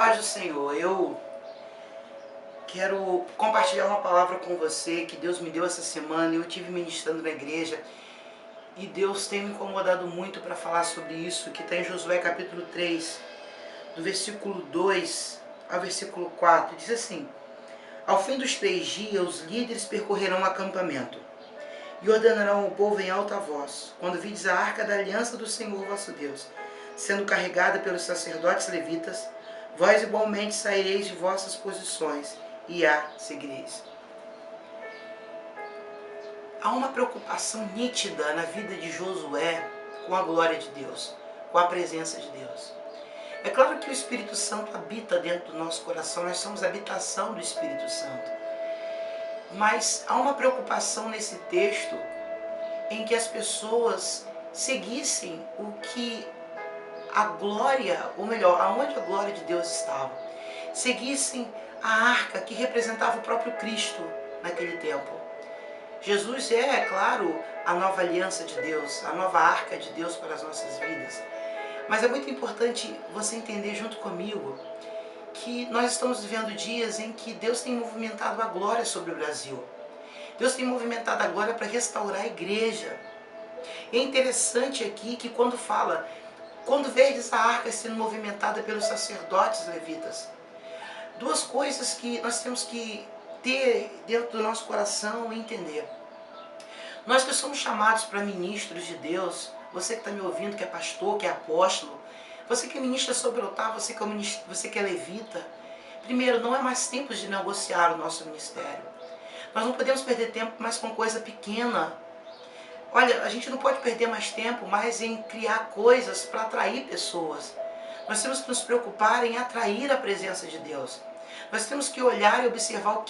paz do Senhor. Eu quero compartilhar uma palavra com você que Deus me deu essa semana. Eu tive ministrando na igreja e Deus tem me incomodado muito para falar sobre isso, que está em Josué capítulo 3, do versículo 2 ao versículo 4. Diz assim: Ao fim dos 3 dias, os líderes percorrerão o acampamento e ordenarão ao povo em alta voz: Quando vides a arca da aliança do Senhor vosso Deus, sendo carregada pelos sacerdotes levitas, vós igualmente saireis de vossas posições e a seguireis. Há uma preocupação nítida na vida de Josué com a glória de Deus, com a presença de Deus. É claro que o Espírito Santo habita dentro do nosso coração, nós somos a habitação do Espírito Santo. Mas há uma preocupação nesse texto em que as pessoas seguissem o que a glória, ou melhor, aonde a glória de Deus estava. Seguissem a arca que representava o próprio Cristo naquele tempo. Jesus é claro, a nova aliança de Deus, a nova arca de Deus para as nossas vidas. Mas é muito importante você entender junto comigo que nós estamos vivendo dias em que Deus tem movimentado a glória sobre o Brasil. Deus tem movimentado a glória para restaurar a igreja. É interessante aqui que quando verdes a arca sendo movimentada pelos sacerdotes levitas, duas coisas que nós temos que ter dentro do nosso coração e entender. Nós que somos chamados para ministros de Deus, você que está me ouvindo, que é pastor, que é apóstolo, você que ministra sobre o altar, você que é levita, primeiro, não é mais tempo de negociar o nosso ministério. Nós não podemos perder tempo mais com coisa pequena. Olha, a gente não pode perder mais tempo mais em criar coisas para atrair pessoas. Nós temos que nos preocupar em atrair a presença de Deus. Nós temos que olhar e observar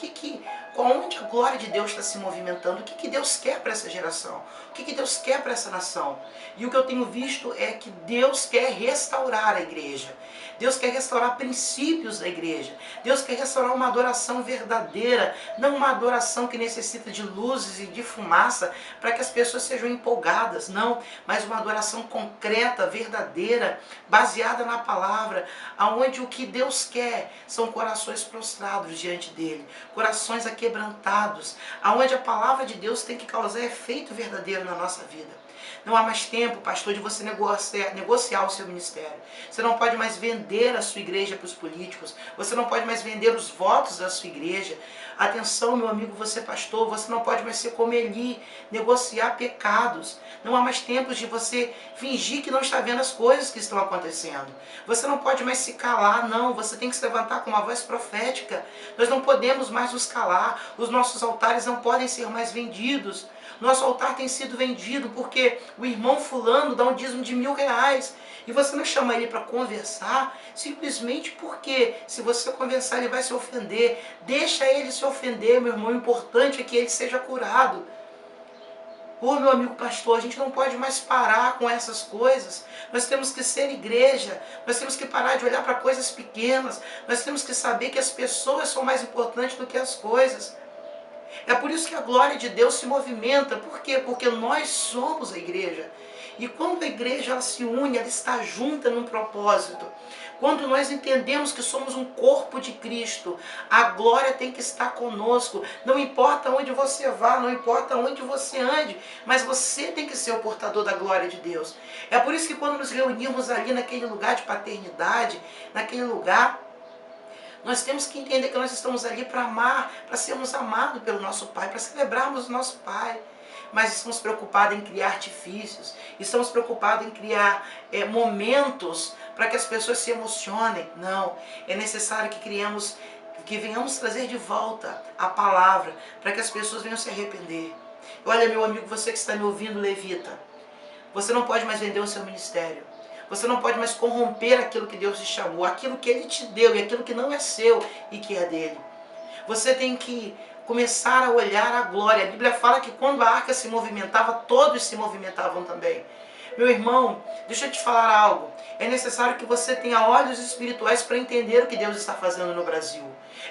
onde a glória de Deus está se movimentando, o que Deus quer para essa geração, o que Deus quer para essa nação. E o que eu tenho visto é que Deus quer restaurar a igreja. Deus quer restaurar princípios da igreja. Deus quer restaurar uma adoração verdadeira, não uma adoração que necessita de luzes e de fumaça para que as pessoas sejam empolgadas, não, mas uma adoração concreta, verdadeira, baseada na palavra, aonde o que Deus quer são corações prostrados diante dele, corações aquebrantados, aonde a palavra de Deus tem que causar efeito verdadeiro na nossa vida. Não há mais tempo, pastor, de você negociar o seu ministério. Você não pode mais vender a sua igreja para os políticos. Você não pode mais vender os votos da sua igreja. Atenção, meu amigo, você pastor, você não pode mais ser como Eli, negociar pecados. Não há mais tempo de você fingir que não está vendo as coisas que estão acontecendo. Você não pode mais se calar, não. Você tem que se levantar com uma voz profética. Nós não podemos mais nos calar. Os nossos altares não podem ser mais vendidos. Nosso altar tem sido vendido porque o irmão fulano dá um dízimo de R$1.000 e você não chama ele para conversar simplesmente porque se você conversar ele vai se ofender. Deixa ele se ofender, meu irmão, o importante é que ele seja curado. Ô meu amigo pastor, a gente não pode mais parar com essas coisas. Nós temos que ser igreja, nós temos que parar de olhar para coisas pequenas, nós temos que saber que as pessoas são mais importantes do que as coisas. É por isso que a glória de Deus se movimenta. Por quê? Porque nós somos a igreja. E quando a igreja ela se une, ela está junta num propósito. Quando nós entendemos que somos um corpo de Cristo, a glória tem que estar conosco. Não importa onde você vá, não importa onde você ande, mas você tem que ser o portador da glória de Deus. É por isso que quando nos reunimos ali naquele lugar de paternidade, naquele lugar, nós temos que entender que nós estamos ali para amar, para sermos amados pelo nosso Pai, para celebrarmos o nosso Pai. Mas estamos preocupados em criar artifícios, estamos preocupados em criar momentos para que as pessoas se emocionem. Não, é necessário que venhamos trazer de volta a palavra, para que as pessoas venham se arrepender. Olha, meu amigo, você que está me ouvindo, levita, você não pode mais vender o seu ministério. Você não pode mais corromper aquilo que Deus te chamou, aquilo que Ele te deu e aquilo que não é seu e que é dele. Você tem que começar a olhar a glória. A Bíblia fala que quando a arca se movimentava, todos se movimentavam também. Meu irmão, deixa eu te falar algo. É necessário que você tenha olhos espirituais para entender o que Deus está fazendo no Brasil.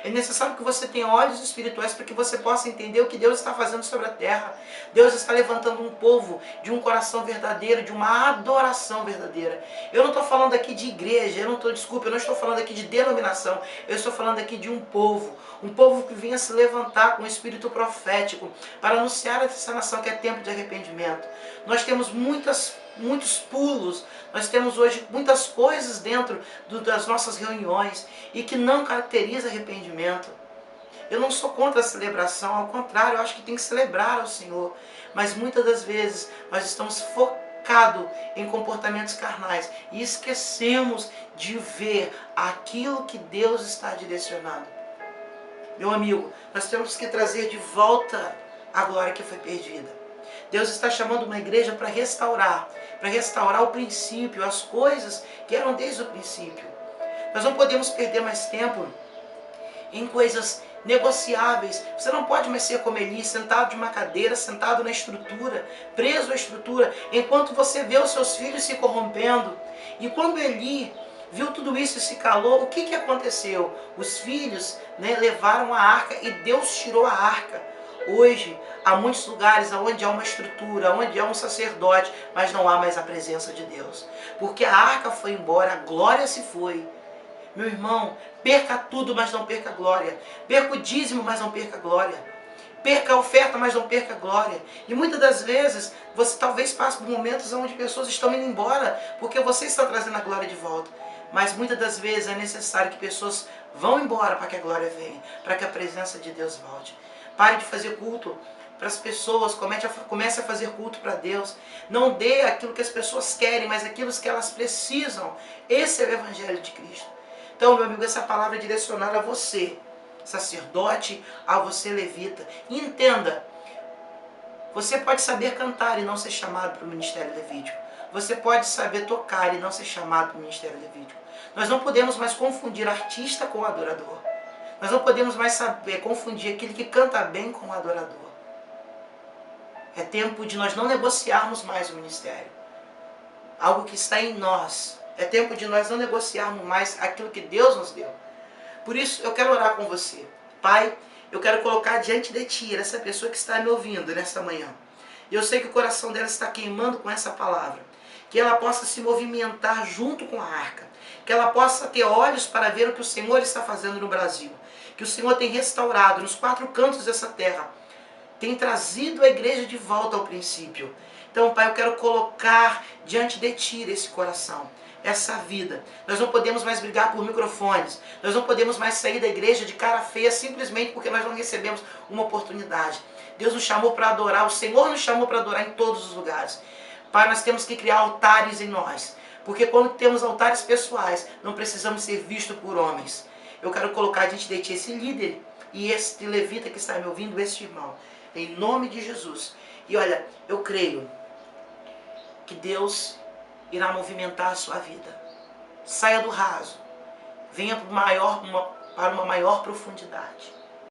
É necessário que você tenha olhos espirituais para que você possa entender o que Deus está fazendo sobre a terra. Deus está levantando um povo de um coração verdadeiro, de uma adoração verdadeira. Eu não estou falando aqui de igreja, eu não estou falando aqui de denominação. Eu estou falando aqui de um povo que venha se levantar com o espírito profético para anunciar a essa nação que é tempo de arrependimento. Nós temos muitos pulos, nós temos hoje muitas coisas dentro das nossas reuniões e que não caracteriza arrependimento. Eu não sou contra a celebração, ao contrário, eu acho que tem que celebrar ao Senhor. Mas muitas das vezes nós estamos focados em comportamentos carnais e esquecemos de ver aquilo que Deus está direcionando. Meu amigo, nós temos que trazer de volta a glória que foi perdida. Deus está chamando uma igreja para restaurar o princípio, as coisas que eram desde o princípio. Nós não podemos perder mais tempo em coisas negociáveis. Você não pode mais ser como Eli, sentado de uma cadeira, sentado na estrutura, preso à estrutura, enquanto você vê os seus filhos se corrompendo. E quando Eli viu tudo isso e se calou, o que aconteceu? Os filhos, levaram a arca e Deus tirou a arca. Hoje, há muitos lugares onde há uma estrutura, onde há um sacerdote, mas não há mais a presença de Deus. Porque a arca foi embora, a glória se foi. Meu irmão, perca tudo, mas não perca a glória. Perca o dízimo, mas não perca a glória. Perca a oferta, mas não perca a glória. E muitas das vezes, você talvez passe por momentos onde pessoas estão indo embora, porque você está trazendo a glória de volta. Mas muitas das vezes é necessário que pessoas vão embora para que a glória venha, para que a presença de Deus volte. Pare de fazer culto para as pessoas, comece a fazer culto para Deus. Não dê aquilo que as pessoas querem, mas aquilo que elas precisam. Esse é o Evangelho de Cristo. Então, meu amigo, essa palavra é direcionada a você, sacerdote, a você, levita. E entenda, você pode saber cantar e não ser chamado para o ministério levítico. Você pode saber tocar e não ser chamado para o ministério levítico. Nós não podemos mais confundir artista com adorador. Nós não podemos mais confundir aquele que canta bem com o adorador. É tempo de nós não negociarmos mais o ministério. Algo que está em nós. É tempo de nós não negociarmos mais aquilo que Deus nos deu. Por isso, eu quero orar com você. Pai, eu quero colocar diante de Ti essa pessoa que está me ouvindo nesta manhã. E eu sei que o coração dela está queimando com essa palavra. Que ela possa se movimentar junto com a arca. Que ela possa ter olhos para ver o que o Senhor está fazendo no Brasil. Que o Senhor tem restaurado nos 4 cantos dessa terra. Tem trazido a igreja de volta ao princípio. Então, Pai, eu quero colocar diante de Ti esse coração, essa vida. Nós não podemos mais brigar por microfones. Nós não podemos mais sair da igreja de cara feia simplesmente porque nós não recebemos uma oportunidade. Deus nos chamou para adorar, o Senhor nos chamou para adorar em todos os lugares. Pai, nós temos que criar altares em nós. Porque quando temos altares pessoais, não precisamos ser vistos por homens. Eu quero colocar diante de Ti esse líder e este levita que está me ouvindo, este irmão. Em nome de Jesus. E olha, eu creio que Deus irá movimentar a sua vida. Saia do raso. Venha para uma maior profundidade.